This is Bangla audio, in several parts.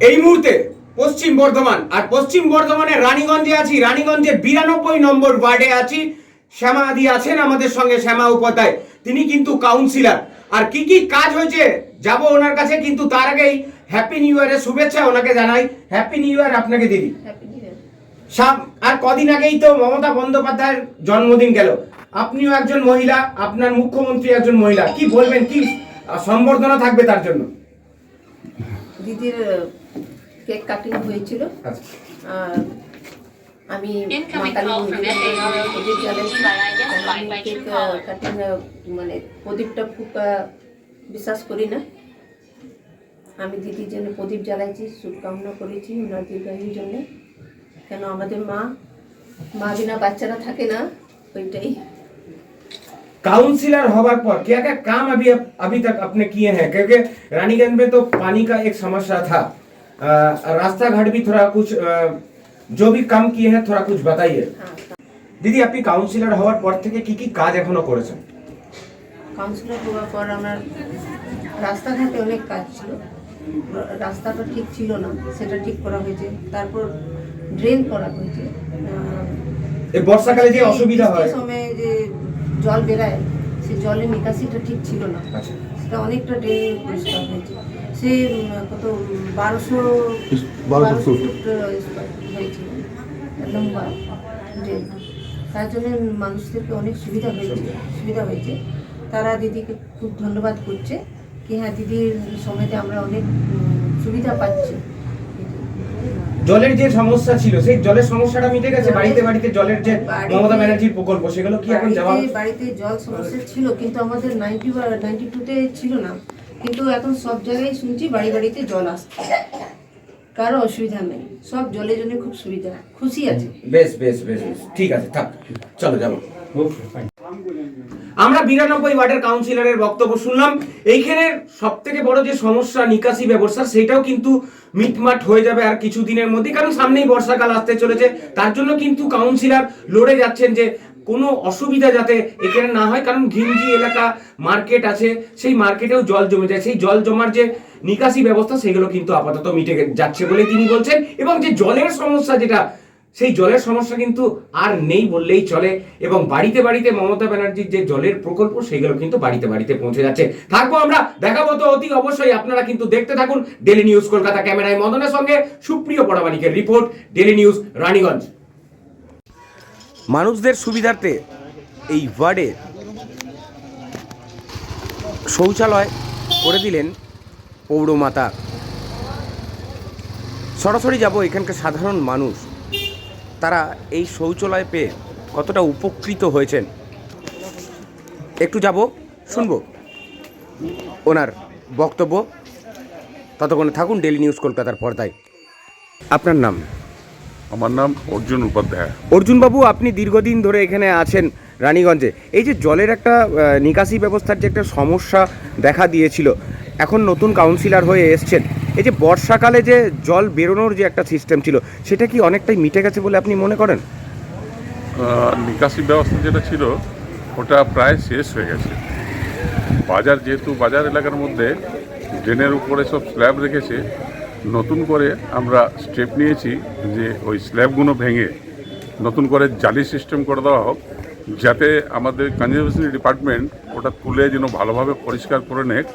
এই মুহূর্তে পশ্চিম বর্ধমান, আর পশ্চিম বর্ধমানের রানীগঞ্জে আছি। রানীগঞ্জের 92 নম্বর ওয়ার্ডে আছি। শ্যামা দি আছেন আমাদের সঙ্গে, শ্যামা উপাধ্যায়। তিনি কিন্তু কাউন্সিলর। আর কি কি কাজ হয়েছে যাব ওনার কাছে, কিন্তু তার আগেই হ্যাপি নিউ ইয়ারের শুভেচ্ছা ওনাকে জানাই। হ্যাপি নিউ ইয়ার আপনাকে দিদি। আর কদিন আগেই তো মমতা বন্দ্যোপাধ্যায়ের জন্মদিন গেল। আপনিও একজন মহিলা, আপনার মুখ্যমন্ত্রী একজন মহিলা, কি বলবেন, কি সম্বর্ধনা থাকবে তার জন্য? দিদির কেক কাটিং হয়েছিল, আর আমি প্রদীপ জ্বালাইছি। কেক কাটিং মানে প্রদীপটা খুব বিশ্বাস করি না। আমি দিদির জন্য প্রদীপ জ্বালাইছি, শুভকামনা করেছি ওনার দীর্ঘায়ুর জন্য। কেন আমাদের মা বিনা বাচ্চারা থাকে না, ওইটাই। काउंसिलर होने पर क्या क्या काम अभी तक आपने किए हैं? क्योंकि रानीगंज में तो पानी का एक समस्या था, रास्ता घाट भी थोड़ा कुछ जो भी काम किए हैं थोड़ा कुछ बताइए। दीदी আপনি কাউন্সিলর হওয়ার পর থেকে কি কি কাজ এখনো করেছেন? কাউন্সিলর হওয়ার পর আমার রাস্তাঘাটে অনেক কাজ ছিল, রাস্তাটা ঠিক ছিল না, সেটা ঠিক করা হয়েছে। তারপর ড্রেন করা হয়েছে। এই বর্ষাকালে যে অসুবিধা হয়, সময় যে জল বেরায়, সেই জলের নিকাশিটা ঠিক ছিল না, সেটা অনেকটা ড্রেন পরিষ্কার হয়েছে। সে কত 1200 ফুট হয়েছিল লম্বা ড্রেন। তার জন্য মানুষদেরকে অনেক সুবিধা হয়েছে। তারা দিদিকে খুব ধন্যবাদ করছে কি হ্যাঁ, দিদির সময়তে আমরা অনেক সুবিধা পাচ্ছি। জলের যে সমস্যা ছিল, সেই জলের সমস্যাটা মিটে গেছে? বাড়িতে বাড়িতে জলের যে মমতা ব্যানার্জির প্রকল্প, সেগুলো কি এখন যাওয়া? বাড়িতে জল সমস্যা ছিল, কিন্তু আমাদের 92-তে ছিল না, কিন্তু এখন সব জায়গায় শুনছি বাড়ি বাড়িতে জল আসছে, কারো অসুবিধা নেই, সব জলের জন্য খুব সুবিধা, খুশি আছে। বেশ বেশ বেশ ঠিক আছে, থাক, চলো যাবো। আমরা 92 ওয়ার্ডের কাউন্সিলরের বক্তব্য শুনলাম। এইখানে সব থেকে বড় যে সমস্যা নিকাশি ব্যবস্থা, সেটাও কিন্তু মিটমাট হয়ে যাবে আর কিছুদিনের মধ্যে, কারণ সামনেই বর্ষাকাল আসতে চলেছে। তার জন্য কিন্তু কাউন্সিলর লড়ে যাচ্ছেন যে কোনো অসুবিধা যাতে এখানে না হয়, কারণ ঘিঞ্জি এলাকা মার্কেট আছে, সেই মার্কেটেও জল জমে যায়। সেই জল জমার যে নিকাশি ব্যবস্থা, সেগুলো কিন্তু আপাতত মিটে যাচ্ছে বলে তিনি বলছেন। এবং যে জলের সমস্যা, যেটা সেই জলের সমস্যা কিন্তু আর নেই বললেই চলে। এবং বাড়িতে বাড়িতে মমতা ব্যানার্জির যে জলের প্রকল্প, সেগুলো কিন্তু বাড়িতে বাড়িতে পৌঁছে যাচ্ছে। থাকবো আমরা, দেখাবো তো অতি অবশ্যই। আপনারা কিন্তু দেখতে থাকুন ডেলি নিউজ কলকাতা। ক্যামেরায় মদনের সঙ্গে সুপ্রিয় পরামানিকের রিপোর্ট, ডেলি নিউজ রানীগঞ্জ। মানুষদের সুবিধার্থে এই ওয়ার্ডে শৌচালয় করে দিলেন পৌরমাতা। সরাসরি যাব এখানকার সাধারণ মানুষ, তারা এই শৌচালয় পেয়ে কতটা উপকৃত হয়েছেন, একটু যাব, শুনবো ওনার বক্তব্য। ততক্ষণে থাকুন ডেলি নিউজ কলকাতার পর্দায়। আপনার নাম? আমার নাম অর্জুন উপাধ্যায়। অর্জুন বাবু, আপনি দীর্ঘদিন ধরে এখানে আছেন রানীগঞ্জে। এই যে জলের একটা নিকাশি ব্যবস্থার যে একটা সমস্যা দেখা দিয়েছিল, এখন নতুন কাউন্সিলর হয়ে এসছেন, এই যে বর্ষাকালে যে জল বেরোনোর যে একটা সিস্টেম ছিল, সেটা কি অনেকটাই মিটে গেছে বলে আপনি মনে করেন? নিকাশি ব্যবস্থা যেটা ছিল, ওটা প্রায় শেষ হয়ে গেছে। বাজার, যেহেতু বাজার এলাকার মধ্যে ড্রেনের উপরে সব স্ল্যাব রেখেছে, নতুন করে আমরা স্টেপ নিয়েছি যে ওই স্ল্যাবগুলো ভেঙে নতুন করে জালি সিস্টেম করে দেওয়া হোক, যাতে আমাদের কনজারভেশন ডিপার্টমেন্ট ওটা তুলে যেন ভালোভাবে পরিষ্কার করে নেয়।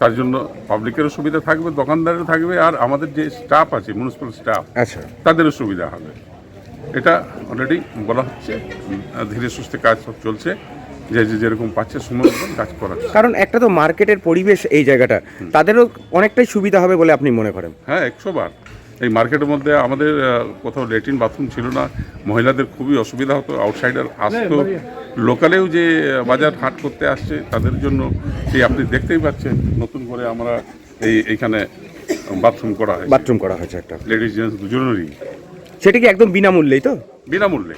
তার জন্য পাবলিকেরও সুবিধা থাকবে, দোকানদারেরও থাকবে, আর আমাদের যে স্টাফ আছে, মিউনিসিপ্যাল স্টাফ, আচ্ছা, তাদেরও সুবিধা হবে। এটা অলরেডি বলা হচ্ছে, ধীরে সুস্থে কাজ সব চলছে, যে যেরকম পাচ্ছে সময় মতন কাজ করা। কারণ একটা তো মার্কেটের পরিবেশ এই জায়গাটা, তাদেরও অনেকটাই সুবিধা হবে বলে আপনি মনে করেন? হ্যাঁ, 100 বার। এই মার্কেটের মধ্যে আমাদের কোথাও ল্যাট্রিন বাথরুম ছিল না, মহিলাদের খুবই অসুবিধা হতো, আউটসাইডার আসতো, লোকালেও যে বাজার হাট করতে আসছে তাদের জন্য এই আপনি দেখতেই পাচ্ছেন নতুন করে আমরা এইখানে বাথরুম করা হয়েছে একটা, লেডিস জেন্টস দুজনেরই। সেটা কি একদম বিনামূল্যেই? তো বিনামূল্যে।